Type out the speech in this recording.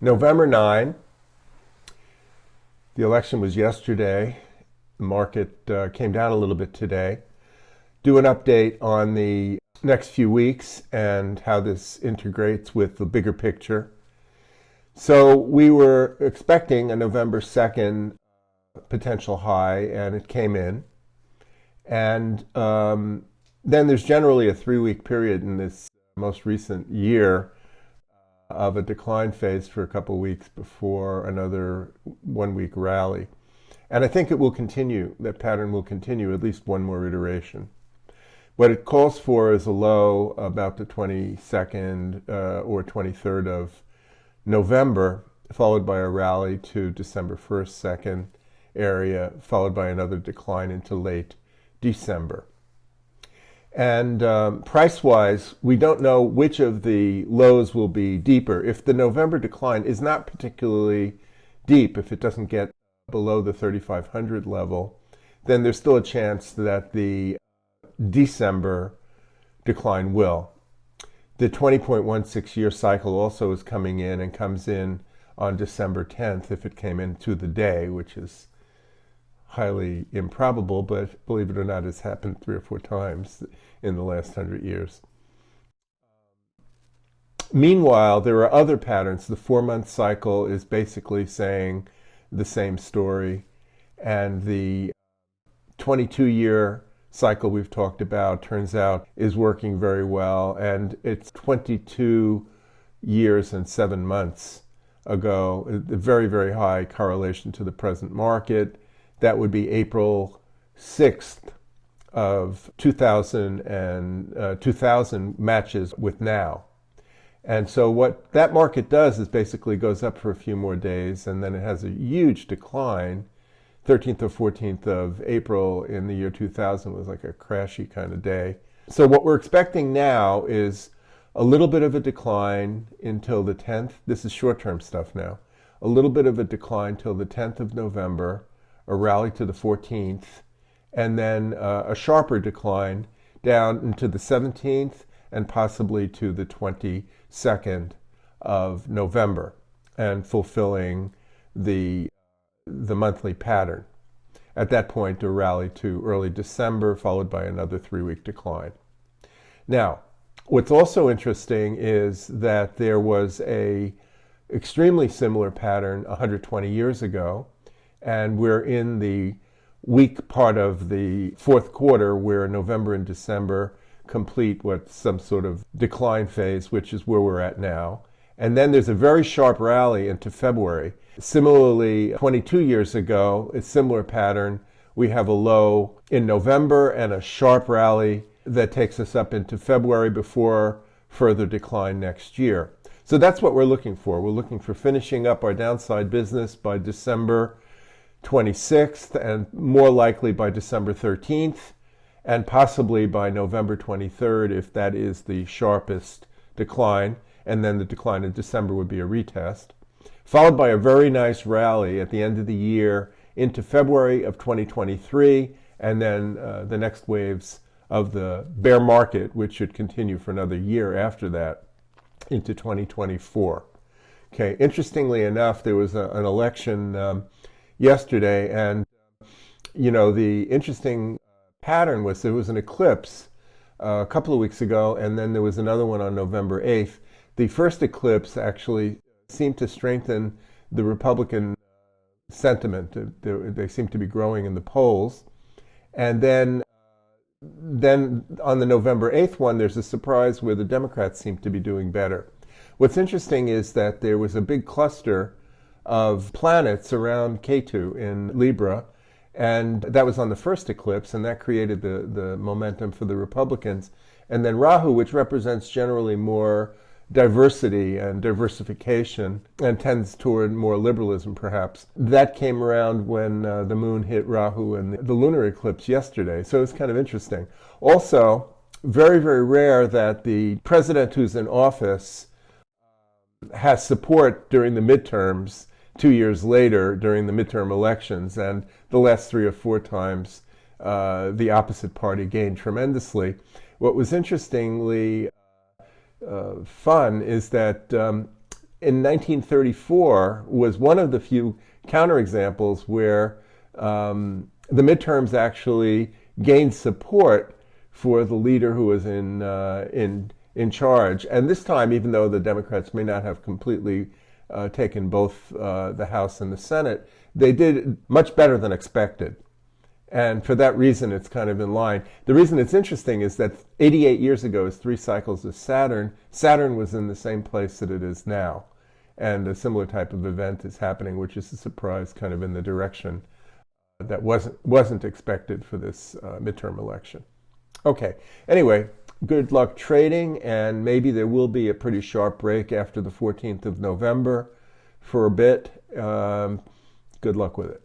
November 9, the election was yesterday. The market came down a little bit today. Do an update on the next few weeks and how this integrates with the bigger picture. So we were expecting a November 2nd potential high, and it came in. And then there's generally a 3-week period in this most recent year of a decline phase for a couple of weeks before another 1-week rally. And I think it will continue, that pattern will continue at least one more iteration. What it calls for is a low about the 22nd or 23rd of November, followed by a rally to December 1st, 2nd area, followed by another decline into late December. And price-wise, we don't know which of the lows will be deeper. If the November decline is not particularly deep, if it doesn't get below the 3,500 level, then there's still a chance that the December decline will. The 20.16-year cycle also is coming in and comes in on December 10th if it came into the day, which is highly improbable, but believe it or not, it's happened 3 or 4 times in the last 100 years. Meanwhile, there are other patterns. The 4-month cycle is basically saying the same story, and the 22-year cycle we've talked about turns out is working very well, and it's 22 years and 7 months ago, a very, very high correlation to the present market. That would be April 6th of 2000 and 2000 matches with now. And so what that market does is basically goes up for a few more days, and then it has a huge decline. 13th or 14th of April in the year 2000 was like a crashy kind of day. So what we're expecting now is a little bit of a decline until the 10th. This is short-term stuff now. A little bit of a decline till the 10th of November, a rally to the 14th, and then a sharper decline down into the 17th and possibly to the 22nd of November, and fulfilling the monthly pattern. At that point, a rally to early December, followed by another 3-week decline. Now, what's also interesting is that there was a extremely similar pattern 120 years ago, and we're in the weak part of the 4th quarter where November and December complete what some sort of decline phase, which is where we're at now. And then there's a very sharp rally into February. Similarly, 22 years ago, a similar pattern. We have a low in November and a sharp rally that takes us up into February before further decline next year. So that's what we're looking for. We're looking for finishing up our downside business by December 26th, and more likely by December 13th, and possibly by November 23rd if that is the sharpest decline, and then the decline in December would be a retest, followed by a very nice rally at the end of the year into February of 2023, and then the next waves of the bear market, which should continue for another year after that, into 2024. Okay, interestingly enough, there was an election yesterday, and the interesting pattern was there was an eclipse a couple of weeks ago, and then there was another one on November 8th. The first eclipse actually seemed to strengthen the Republican sentiment. They seem to be growing in the polls. And then on the November 8th one, there's a surprise where the Democrats seem to be doing better. What's interesting is that there was a big cluster of planets around Ketu in Libra, and that was on the first eclipse, and that created the momentum for the Republicans. And then Rahu, which represents generally more diversity and diversification and tends toward more liberalism perhaps, that came around when the moon hit Rahu and the lunar eclipse yesterday. So it's kind of interesting. Also, very, very rare that the president who's in office has support during the midterms 2 years later during the midterm elections, and the last 3 or 4 times the opposite party gained tremendously. What was interestingly fun is that in 1934 was one of the few counterexamples where the midterms actually gained support for the leader who was in charge. And this time, even though the Democrats may not have completely taken both the House and the Senate, they did much better than expected. And for that reason, it's kind of in line. The reason it's interesting is that 88 years ago is 3 cycles of Saturn. Saturn was in the same place that it is now. And a similar type of event is happening, which is a surprise kind of in the direction that wasn't expected for this midterm election. Okay, anyway, good luck trading, and maybe there will be a pretty sharp break after the 14th of November for a bit. Good luck with it.